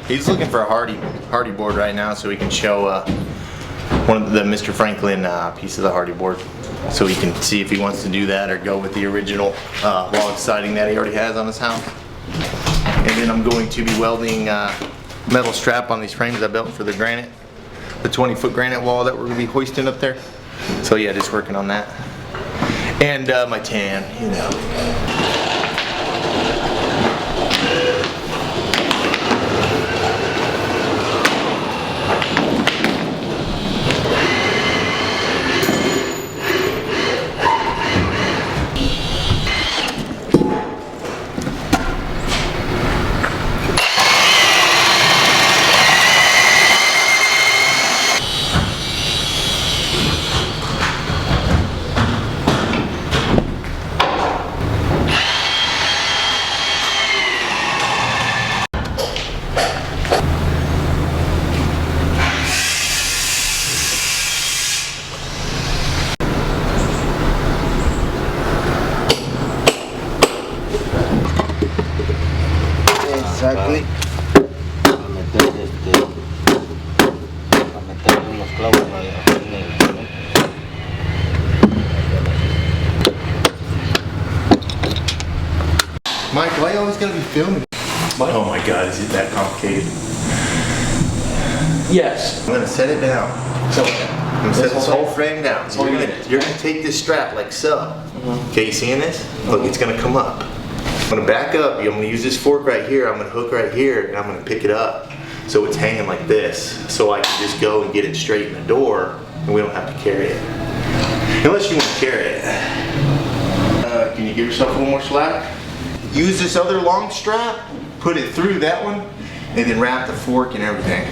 He's looking for a hardy board right now, so we can show one of the Mr. Franklin piece of the hardy board, so he can see if he wants to do that or go with the original log siding that he already has on his house. And then I'm going to be welding metal strap on these frames I built for the granite, the 20-foot granite wall that we're going to be hoisting up there. So yeah, just working on that. And my tan, you know. Exactly. A meter unos clavos en el. Mike, why you always gotta be filming? Oh my God, is it that complicated? Yes. I'm gonna set it down. So, I'm gonna set this whole frame down. So you're gonna take this strap like so. Okay, you seeing this? Look, it's gonna come up. I'm gonna back up. I'm gonna use this fork right here. I'm gonna hook right here, and I'm gonna pick it up so it's hanging like this, so I can just go and get it straight in the door, and we don't have to carry it. Unless you want to carry it. Can you give yourself a little more slack? Use this other long strap, put it through that one, and then wrap the fork and everything.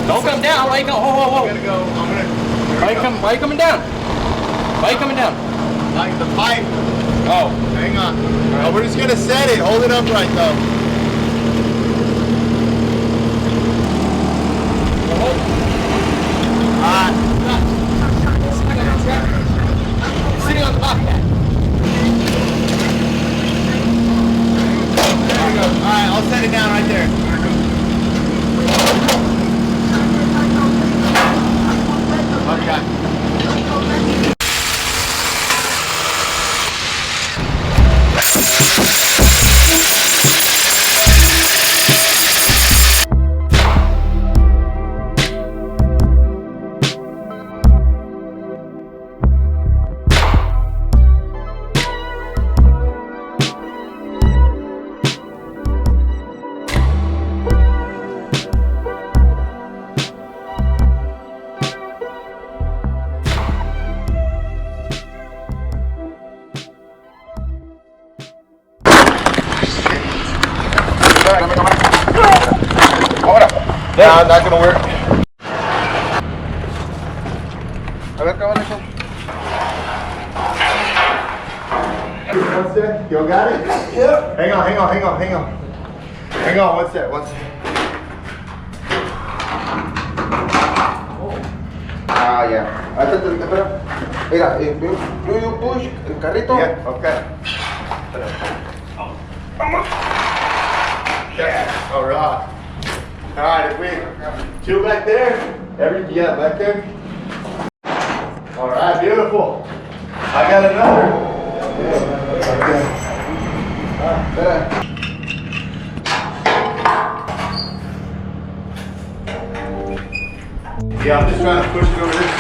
Don't come down. Why you go? Whoa. I'm gonna go. Why you coming down? Why you coming down? Like the pipe. Oh. Hang on. Oh, we're just gonna set it. Hold it upright though. Sitting on the bobcat. There we go. Alright, I'll set it down right there. Okay. No, not gonna work. A ver, cámara eso. One sec. You got it? Yeah. Hang on. Hang on, one sec. Ah, yeah. Espera. Mira, you push el carrito. Yeah, okay. Yeah, all right. All right, if we two back there, back there. All right, beautiful. I got another. Yeah, I'm just trying to push it over this.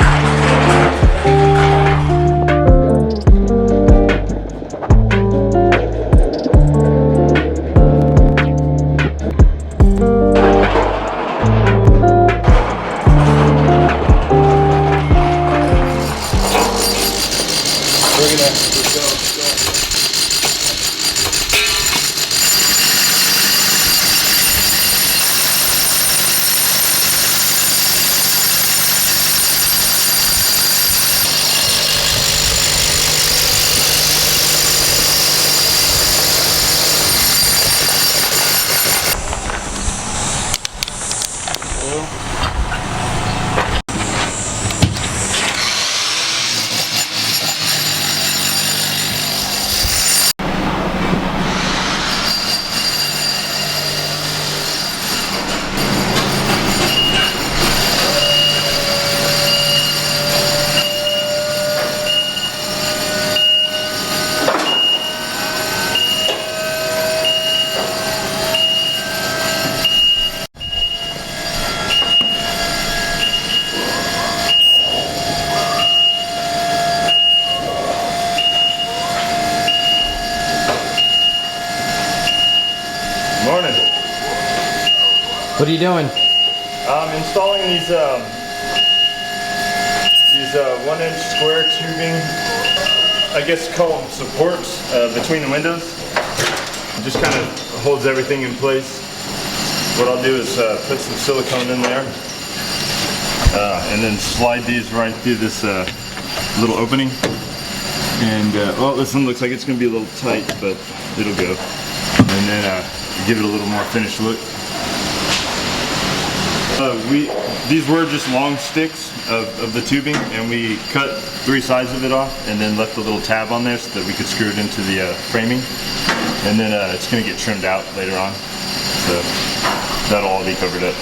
Morning. What are you doing? I'm installing these 1-inch square tubing. I guess call them supports between the windows. It just kind of holds everything in place. What I'll do is put some silicone in there and then slide these right through this little opening. And well, this one looks like it's going to be a little tight, but it'll go. And then give it a little more finished look. These were just long sticks of the tubing, and we cut 3 sides of it off and then left a little tab on there so that we could screw it into the framing. And then it's going to get trimmed out later on. So that'll all be covered up.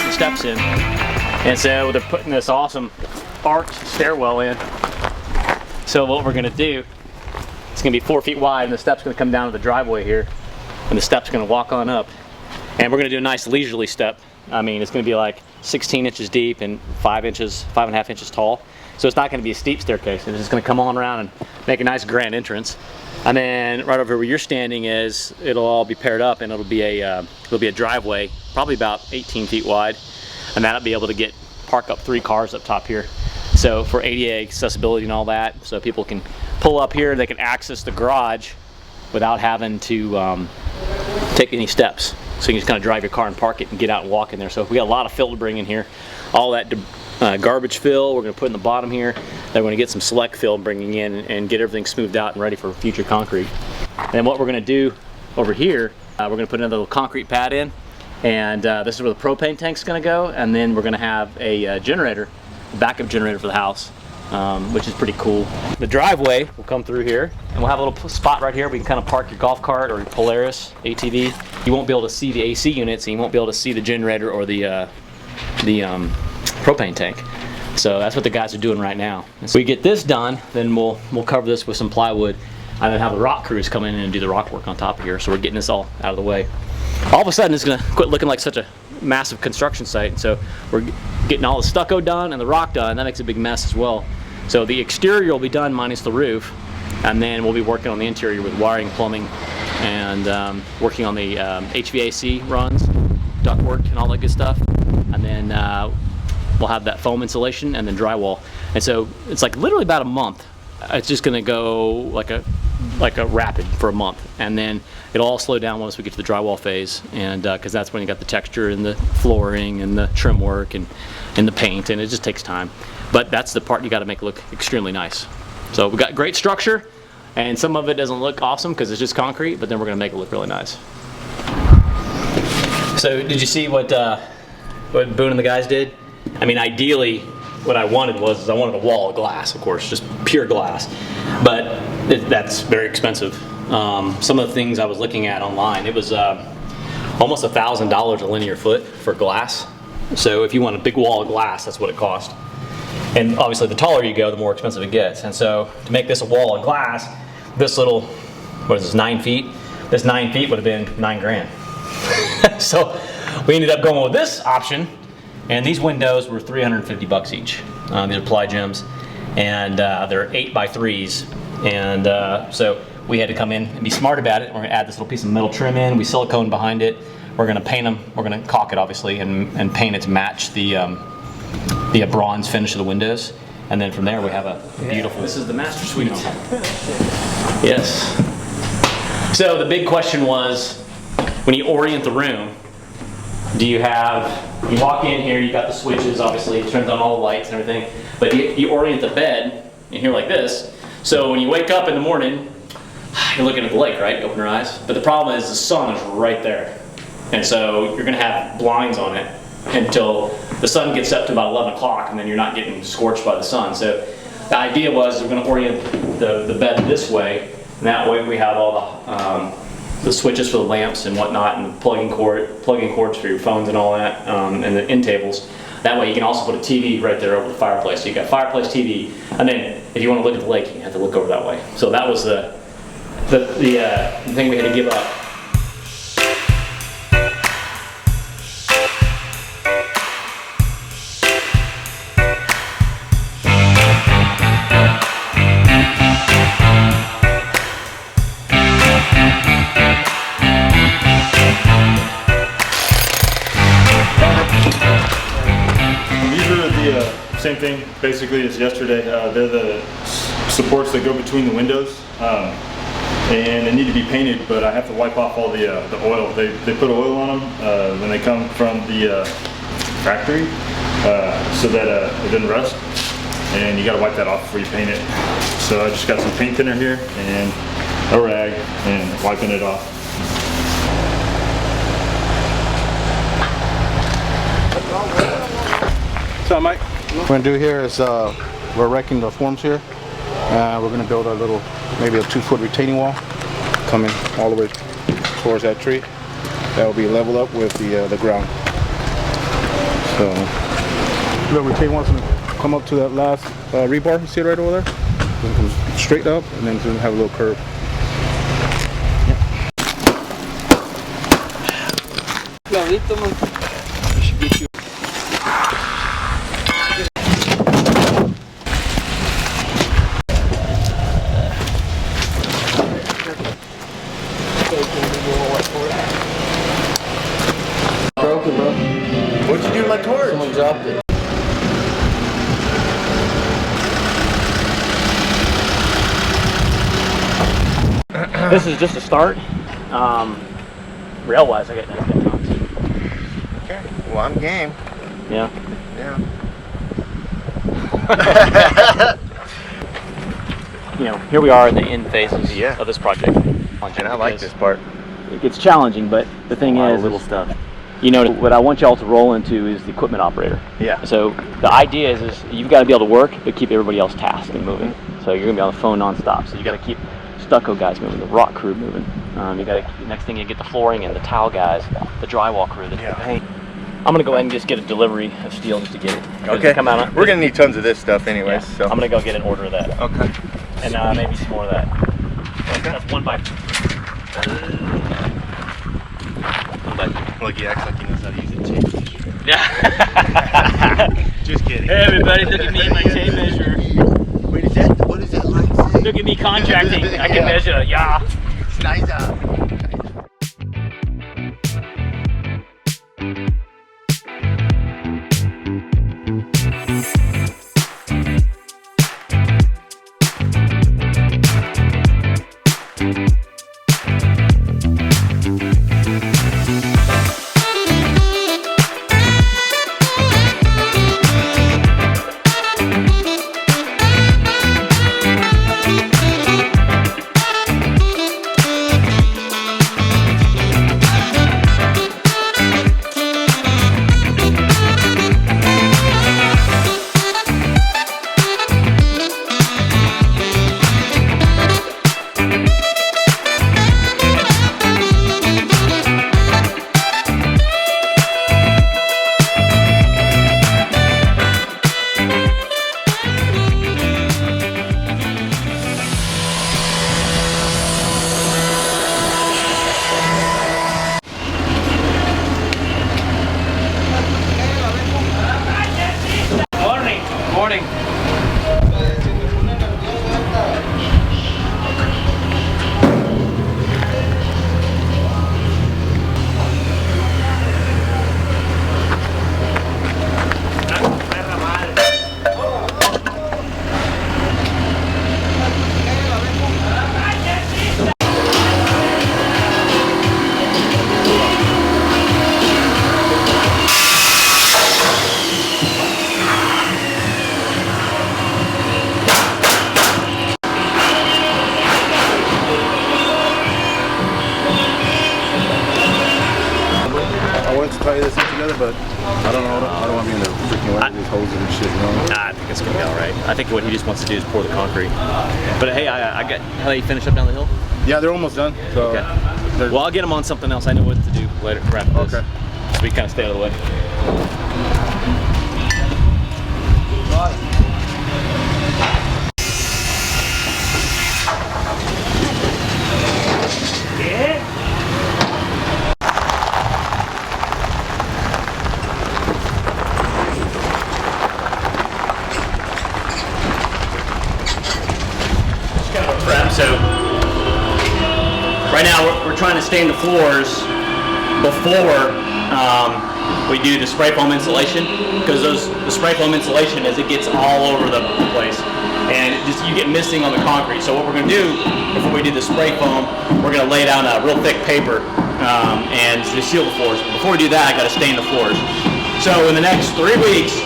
Steps in, and so they're putting this awesome arched stairwell in. So what we're going to do, it's going to be 4 feet wide, and the step's going to come down to the driveway here, and the step's going to walk on up, and we're going to do a nice leisurely step. I mean, it's going to be like 16 inches deep and 5.5 inches tall. So it's not going to be a steep staircase. It's just going to come on around and make a nice grand entrance. And then right over where you're standing is, it'll all be paired up, and it'll be a driveway, probably about 18 feet wide, and that'll be able to park up 3 cars up top here. So for ADA accessibility and all that, so people can pull up here, they can access the garage without having to take any steps. So you can just kind of drive your car and park it and get out and walk in there. So we got a lot of fill to bring in here. All that garbage fill we're going to put in the bottom here. Then we're going to get some select fill bringing in and get everything smoothed out and ready for future concrete. And then what we're going to do over here, we're going to put another little concrete pad in, and this is where the propane tank's going to go. And then we're going to have a generator, a backup generator for the house, which is pretty cool. The driveway will come through here, and we'll have a little spot right here where you can kind of park your golf cart or your Polaris ATV. You won't be able to see the AC unit, so you won't be able to see the generator or the propane tank. So that's what the guys are doing right now. And so we get this done, then we'll cover this with some plywood, and then have the rock crews come in and do the rock work on top of here. So we're getting this all out of the way. All of a sudden, it's going to quit looking like such a massive construction site. So we're getting all the stucco done and the rock done. That makes a big mess as well. So the exterior will be done minus the roof, and then we'll be working on the interior with wiring, plumbing, and working on the HVAC runs, ductwork, and all that good stuff. And then we'll have that foam insulation and then drywall. And so it's like literally about a month. It's just going to go like a like a rapid for a month, and then it'll all slow down once we get to the drywall phase, and because that's when you got the texture and the flooring and the trim work and the paint, and it just takes time. But that's the part you got to make look extremely nice. So we've got great structure, and some of it doesn't look awesome because it's just concrete, but then we're going to make it look really nice. So did you see what Boone and the guys did? I mean, ideally, what I wanted I wanted a wall of glass, of course, just pure glass, but that's very expensive. Some of the things I was looking at online, it was almost $1,000 a linear foot for glass. So if you want a big wall of glass, that's what it cost. And obviously the taller you go, the more expensive it gets. And so to make this a wall of glass, this little, what is this, 9 feet? This 9 feet would have been $9 grand. So we ended up going with this option, and these windows were $350 each. These are ply gems, and they're 8x3s. And so we had to come in and be smart about it. We're gonna add this little piece of metal trim in, we silicone behind it. We're gonna paint them, we're gonna caulk it obviously, and paint it to match the bronze finish of the windows. And then from there we have a beautiful, this is the master suite. Yes. So the big question was, when you orient the room, you walk in here, you got the switches, obviously, it turns on all the lights and everything, but you orient the bed in here like this, so when you wake up in the morning, you're looking at the lake, right? You open your eyes, but the problem is the sun is right there, and so you're gonna have blinds on it until the sun gets up to about 11 o'clock, and then you're not getting scorched by the sun. So the idea was we're gonna orient the bed this way, and that way we have all the switches for the lamps and whatnot, and the plugging cords for your phones and all that, and the end tables. That way you can also put a TV right there over the fireplace. So you got fireplace, TV, and then if you want to look at the lake, you have to look over that way. So that was the thing we had to give up. Same thing basically as yesterday. They're the supports that go between the windows, and they need to be painted, but I have to wipe off all the oil. They put oil on them when they come from the factory, so that it doesn't rust, and you got to wipe that off before you paint it. So I just got some paint thinner here and a rag and wiping it off. So Mike, What we're gonna do here is we're erecting the forms here. We're gonna build a little, maybe a 2-foot retaining wall coming all the way towards that tree. That will be level up with the ground. So the retaining wall's gonna come up to that last rebar. You see it right over there? It's gonna come straight up, and then it's gonna have a little curve. What'd you do to my torch? Someone dropped it. This is just a start. Rail-wise, I got tons. Okay. Well, I'm game. Yeah. Yeah. You know, here we are in the end phases Yeah. of this project. And I like this part. It's challenging, but the thing is, little stuff. you know, what I want y'all to roll into is the equipment operator. Yeah. So the idea is you've got to be able to work, but keep everybody else tasked and moving. So you're gonna be on the phone nonstop. So you got to keep stucco guys moving, the rock crew moving. You got to, next thing you get the flooring and the tile guys, the drywall crew, the paint. I'm gonna go ahead and just get a delivery of steel just to get it. Okay. Come out. We're gonna need tons of this stuff anyways. Yeah. So I'm gonna go get an order of that. Okay. And maybe some more of that. Okay. That's 1 by. Look, he acts like he knows how to use a tape measure. Yeah. Just kidding. Hey everybody, look at me and my tape measure. Wait, what is that line say? Look at me contracting. I can measure. Yeah. It's nice out. together, but I don't know. I don't want to be in the freaking way with these hoses and shit, you know? I think it's gonna be all right. I think what he just wants to do is pour the concrete. But hey, I got how you finish up down the hill. Yeah, they're almost done. So. Okay. Well, I'll get him on something else. I know what to do later. After this. Okay. So we kind of stay out of the way. So right now we're trying to stain the floors before we do the spray foam insulation, because the spray foam insulation, as it gets all over the place, and you get missing on the concrete. So what we're going to do before we do the spray foam, we're going to lay down a real thick paper and to seal the floors. But before we do that, I got to stain the floors. So in the next 3 weeks,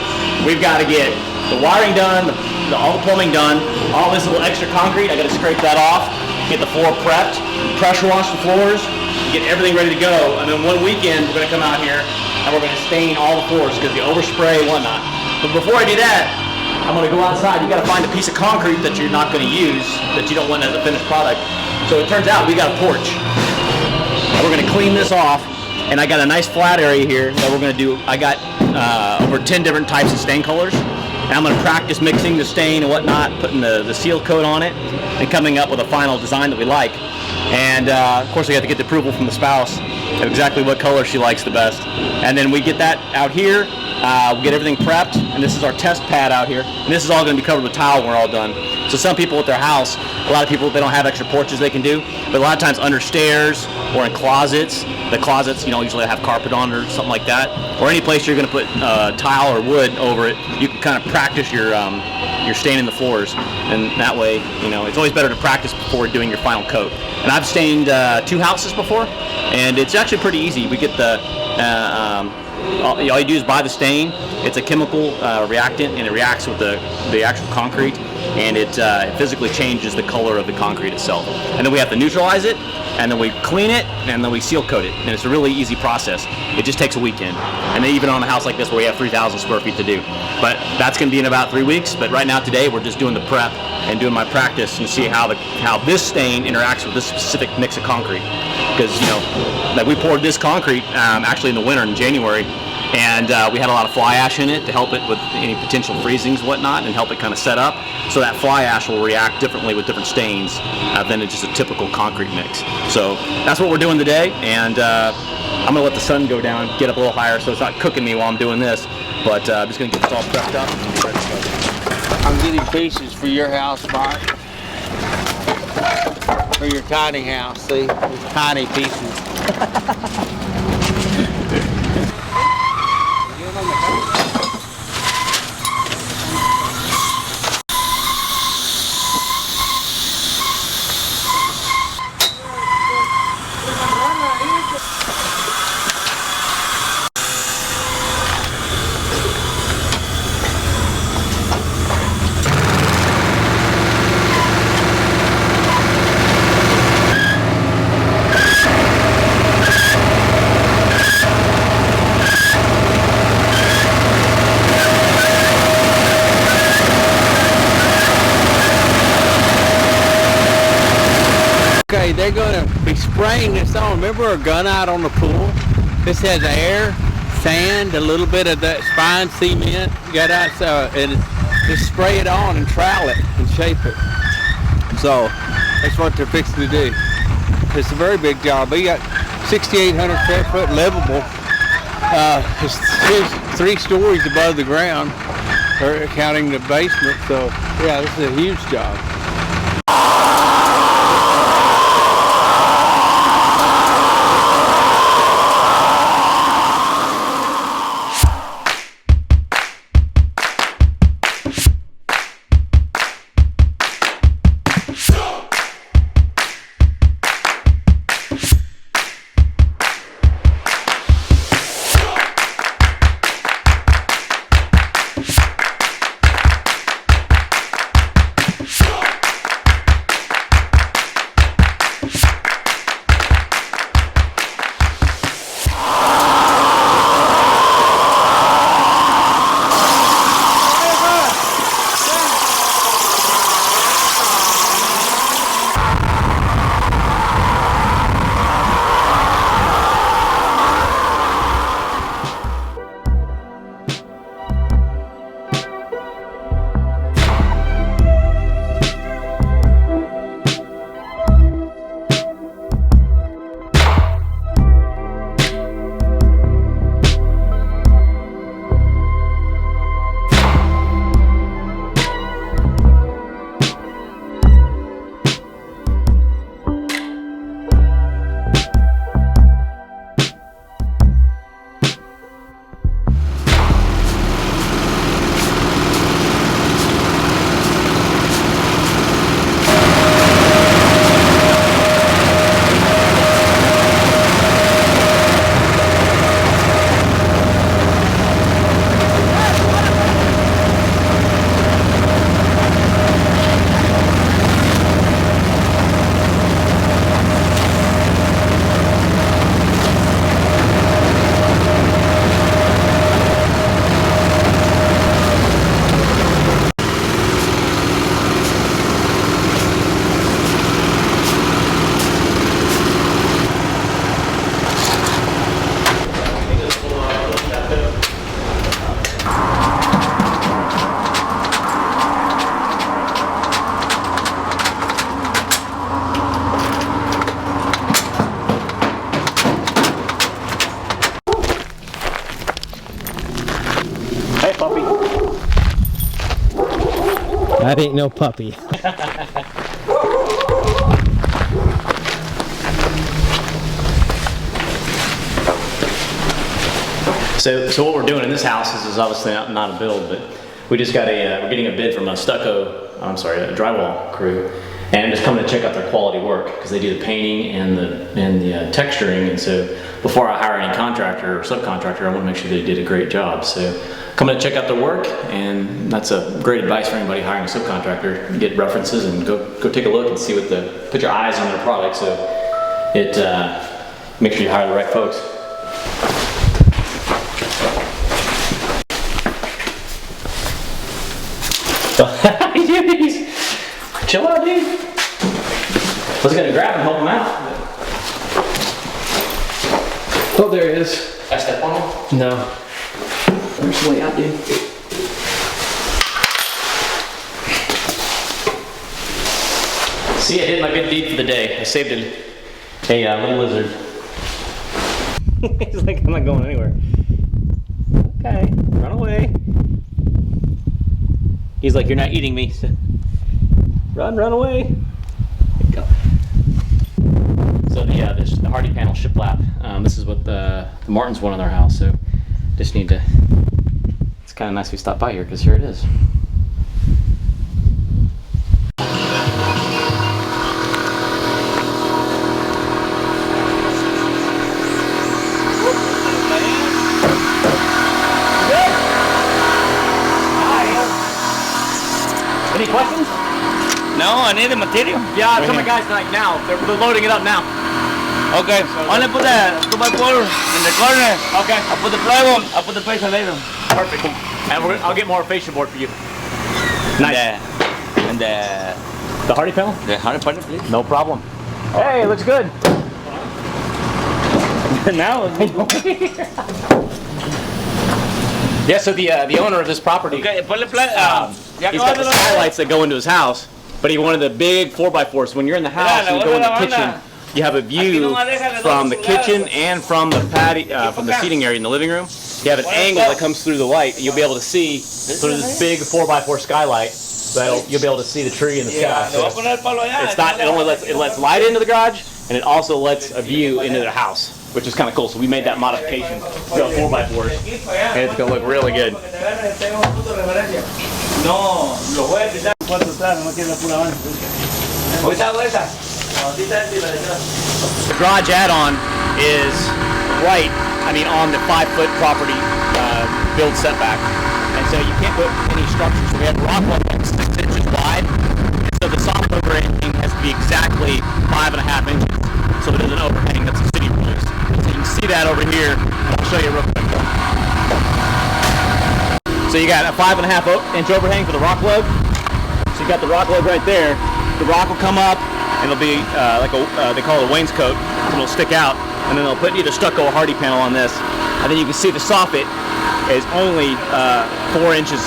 we've got to get the wiring done, all the plumbing done, all this little extra concrete, I got to scrape that off, get the floor prepped, pressure wash the floors, get everything ready to go, and then one weekend we're going to come out here and we're going to stain all the floors because the overspray and whatnot. But before I do that, I'm going to go outside. You got to find a piece of concrete that you're not going to use, that you don't want as a finished product. So it turns out we got a porch. And we're going to clean this off, and I got a nice flat area here that we're going to do. I got over 10 different types of stain colors. And I'm going to practice mixing the stain and whatnot, putting the seal coat on it, and coming up with a final design that we like. And of course, we have to get the approval from the spouse of exactly what color she likes the best. And then we get that out here, we get everything prepped, and this is our test pad out here. And this is all going to be covered with tile when we're all done. So some people at their house, a lot of people, they don't have extra porches they can do, but a lot of times under stairs or in closets, the closets, you know, usually have carpet on or something like that, or any place you're going to put tile or wood over it, you can kind of practice your staining the floors, and that way, you know, it's always better to practice before doing your final coat. And I've stained 2 houses before, and it's actually pretty easy. We get the all you do is buy the stain. It's a chemical reactant, and it reacts with the actual concrete, and it physically changes the color of the concrete itself. And then we have to neutralize it, and then we clean it, and then we seal coat it. And it's a really easy process. It just takes a weekend. And then even on a house like this where we have 3,000 square feet to do. But that's going to be in about 3 weeks. But right now, today, we're just doing the prep and doing my practice and see how this stain interacts with this specific mix of concrete. Because, you know, like we poured this concrete actually in the winter in January, and we had a lot of fly ash in it to help it with any potential freezings and whatnot, and help it kind of set up. So that fly ash will react differently with different stains than just a typical concrete mix. So that's what we're doing today, and I'm gonna let the sun go down, get up a little higher, so it's not cooking me while I'm doing this. But I'm just gonna get this all prepped up. I'm getting pieces for your house, Mark. For your tiny house, see? Tiny pieces. Okay, they're gonna be spraying this on. Remember a gun out on the pool? This has air, sand, a little bit of that fine cement. Got out, and just spray it on and trowel it and shape it. So that's what they're fixing to do. It's a very big job. We got 6,800 square foot livable. It's 3 stories above the ground, or counting the basement. So yeah, this is a huge job. That ain't no puppy. So what we're doing in this house is obviously not a build, but we just got we're getting a bid from a a drywall crew, and just coming to check out their quality work because they do the painting and the texturing. And so before I hire any contractor or subcontractor, I want to make sure they did a great job. So coming to check out their work, and that's a great advice for anybody hiring a subcontractor. Get references and go take a look and see put your eyes on their product. So it make sure you hire the right folks. Chill out, dude. I was gonna grab him and help him out. Oh, there it is. I step on him? No. There's the way out, dude. See, I did my good deed for the day. I saved a little lizard. He's like, I'm not going anywhere. Okay, run away. He's like, you're not eating me. Run away. There you go. So the hardy panel shiplap. This is what the Martins want on their house. So just need to. It's kind of nice we stopped by here because here it is. Any questions? No, I need the material. Yeah, some of the guys like now. They're loading it up now. Okay, only put the 2x4 in the corner. Okay. I put the plywood, I put the fascia later. Perfect. And I'll get more fascia board for you. Nice. And The hardy panel? the hard part, please. No problem. Hey, looks good. Now, Yeah, so the owner of this property, okay, ponle he's got the skylights that go into his house, but he wanted the big 4x4. So when you're in the house and you go in the kitchen, you have a view from the kitchen and from the patio, from the seating area in the living room. You have an angle that comes through the light, and you'll be able to see through this big 4x4 skylight. You'll be able to see the tree in the sky. So it's not. It lets light into the garage, and it also lets a view into the house, which is kind of cool. So we made that modification to a 4x4, and it's gonna look really good. No, lo voy a quitar cuarto atrás, no quiero la pura avance. Ahorita hago esa. The garage add-on is on the 5-foot property build setback, and so you can't put any structures. So we have rock wall that's 6 inches wide, and so the soft overhang has to be exactly 5.5 inches, so it doesn't overhang. That's the city rules. So you can see that over here, and I'll show you real quick. So you got a 5.5 inch overhang for the rock lug. So you got the rock lug right there. The rock will come up, and it'll be they call it a wainscot. It'll stick out, and then they'll put either stucco or hardy panel on this. And then you can see the soffit is only 4 inches,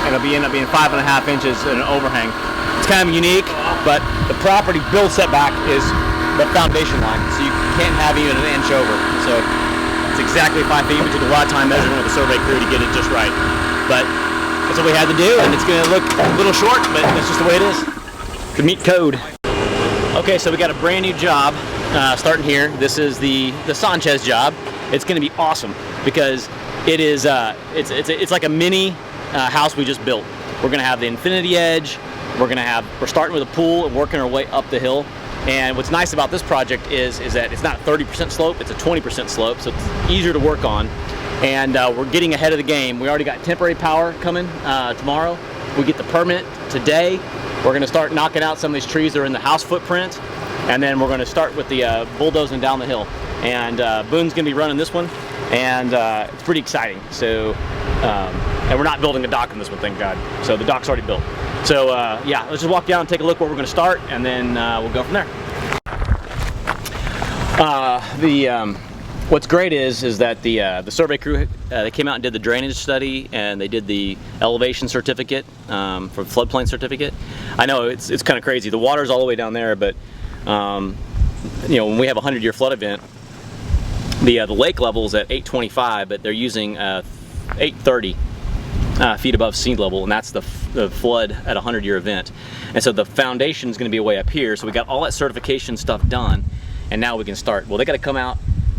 and it'll end up being 5.5 inches in an overhang. It's kind of unique, but the property build setback is the foundation line, so you can't have even an inch over. So it's exactly 5 feet. We took a lot of time measuring with the survey crew to get it just right. But that's what we had to do, and it's going to look a little short, but that's just the way it is to meet code. Okay, so we got a brand new job starting here. This is the Sanchez job. It's going to be awesome because it is it's like a mini house we just built. We're going to have the infinity edge. We're starting with a pool and working our way up the hill. And what's nice about this project is that it's not 30% slope, it's a 20% slope, so it's easier to work on. And we're getting ahead of the game. We already got temporary power coming tomorrow. We get the permit today. We're going to start knocking out some of these trees that are in the house footprint, and then we're going to start with the bulldozing down the hill. And Boone's going to be running this one, and it's pretty exciting. So, and we're not building a dock in this one, thank God. So the dock's already built. So yeah, let's just walk down and take a look where we're going to start, and then we'll go from there. What's great is that the survey crew, they came out and did the drainage study, and they did the elevation certificate for floodplain certificate. I know it's kind of crazy. The water's all the way down there, but you know, when we have a 100-year flood event, the lake level is at 825, but they're using 830. feet above sea level, and that's the flood at a 100-year event. And so the foundation is going to be way up here. So we got all that certification stuff done, and now we can start. Well, they got to come out,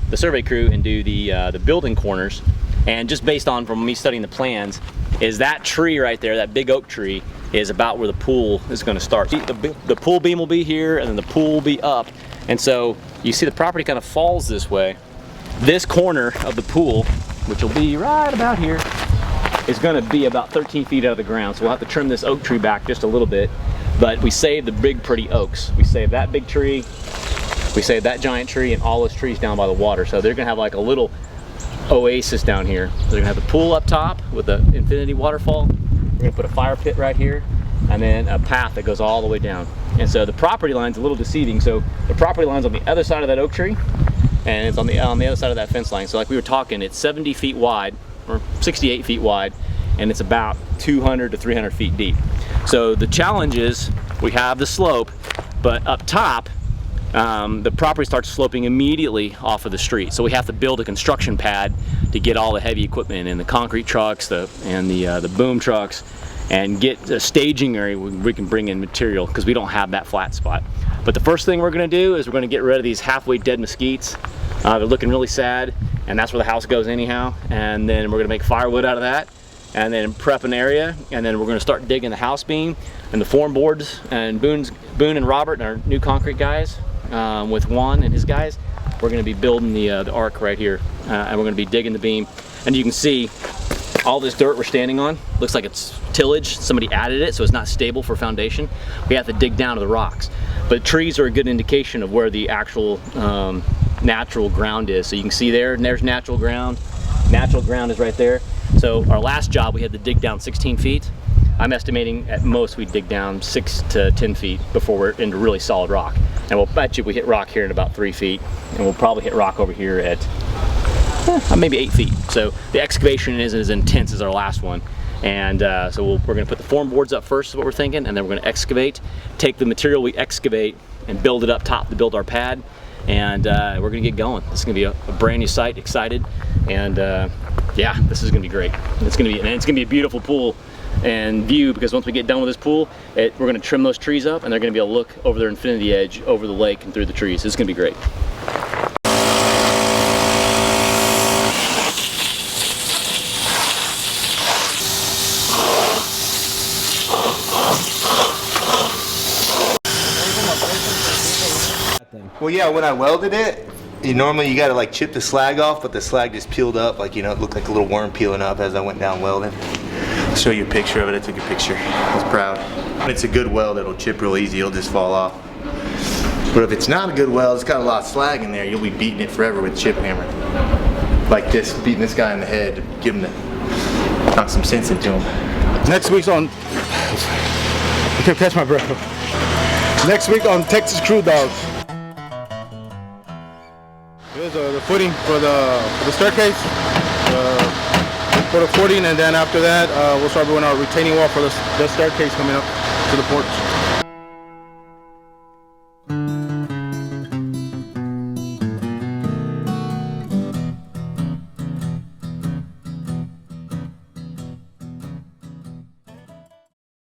the survey crew, and do the building corners. And just based on from me studying the plans, is that tree right there, that big oak tree, is about where the pool is going to start. The pool beam will be here, and then the pool will be up. And so you see the property kind of falls this way. This corner of the pool, which will be right about here, is going to be about 13 feet out of the ground. So we'll have to trim this oak tree back just a little bit. But we saved the big pretty oaks. We saved that big tree, we saved that giant tree, and all those trees down by the water. So they're going to have like a little oasis down here. They're going to have the pool up top with the infinity waterfall. We're going to put a fire pit right here, and then a path that goes all the way down. And so the property line's a little deceiving. So the property line's on the other side of that oak tree, and it's on the other side of that fence line. So like we were talking, it's 70 feet wide, or 68 feet wide, and it's about 200 to 300 feet deep. So the challenge is we have the slope, but up top, the property starts sloping immediately off of the street. So we have to build a construction pad to get all the heavy equipment in, the concrete trucks, the boom trucks, and get a staging area where we can bring in material, because we don't have that flat spot. But the first thing we're going to do is we're going to get rid of these halfway dead mesquites. They're looking really sad, and that's where the house goes anyhow. And then we're going to make firewood out of that, and then prep an area, and then we're going to start digging the house beam and the form boards. And Boone and Robert, our new concrete guys, with Juan and his guys, we're going to be building the arc right here, and we're going to be digging the beam. And you can see all this dirt we're standing on looks like it's tillage. Somebody added it, so it's not stable for foundation. We have to dig down to the rocks. But trees are a good indication of where the actual natural ground is. So you can see there, and there's natural ground. Natural ground is right there. So our last job, we had to dig down 16 feet. I'm estimating at most we'd dig down 6 to 10 feet before we're into really solid rock. And we'll bet you we hit rock here in about 3 feet, and we'll probably hit rock over here at maybe 8 feet. So the excavation isn't as intense as our last one. And so we're going to put the form boards up first, is what we're thinking, and then we're going to excavate, take the material we excavate and build it up top to build our pad. And we're going to get going. This is going to be a brand new site, excited. And yeah, this is going to be great. It's going to be a beautiful pool and view, because once we get done with this pool, we're going to trim those trees up, and they're going to be able to look over their infinity edge over the lake and through the trees. It's going to be great. Well, yeah, when I welded it, normally you gotta like chip the slag off, but the slag just peeled up, like, you know, it looked like a little worm peeling up as I went down welding. I'll show you a picture of it. I took a picture. I was proud. When it's a good weld, it'll chip real easy. It'll just fall off. But if it's not a good weld, it's got a lot of slag in there, you'll be beating it forever with a chip hammer. Like this, beating this guy in the head to give him knock some sense into him. Next week's on, I can't catch my breath. Next week on Texas Crew Dogs. Here's the footing for the staircase. For the footing, and then after that, we'll start doing our retaining wall for the staircase coming up to the porch.